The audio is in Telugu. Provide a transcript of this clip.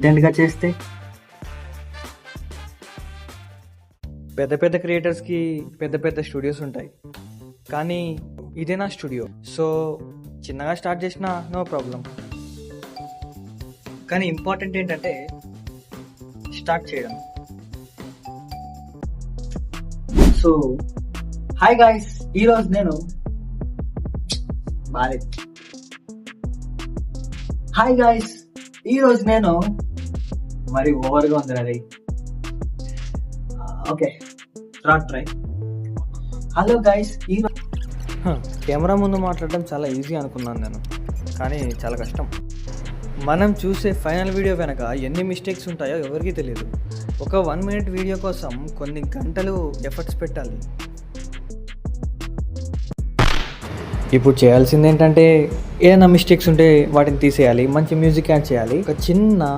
కంటెంట్గా చేస్తే పెద్ద పెద్ద క్రియేటర్స్కి పెద్ద పెద్ద స్టూడియోస్ ఉంటాయి, కానీ ఇదే నా స్టూడియో. సో చిన్నగా స్టార్ట్ చేసినా నో ప్రాబ్లం. కానీ ఇంపార్టెంట్ ఏంటంటే స్టార్ట్ చేయడం. సో హాయ్ గాయ్స్, ఈరోజు నేను బాలేదు. హాయ్ గాయ్స్, ఈరోజు నేను మరి ఓవర్గా ఉంది అది. Okay, try. హలో గాయ్స్, ఈరోజు కెమెరా ముందు మాట్లాడడం చాలా ఈజీ అనుకున్నాను నేను, కానీ చాలా కష్టం. మనం చూసే ఫైనల్ వీడియో వెనక ఎన్ని మిస్టేక్స్ ఉంటాయో ఎవరికీ తెలియదు. ఒక 1 minute వీడియో కోసం కొన్ని గంటలు ఎఫర్ట్స్ పెట్టాలి. ఇప్పుడు చేయాల్సింది ఏంటంటే ఏదైనా మిస్టేక్స్ ఉంటే వాటిని తీసేయాలి, మంచి మ్యూజిక్ యాడ్ చేయాలి, ఒక చిన్న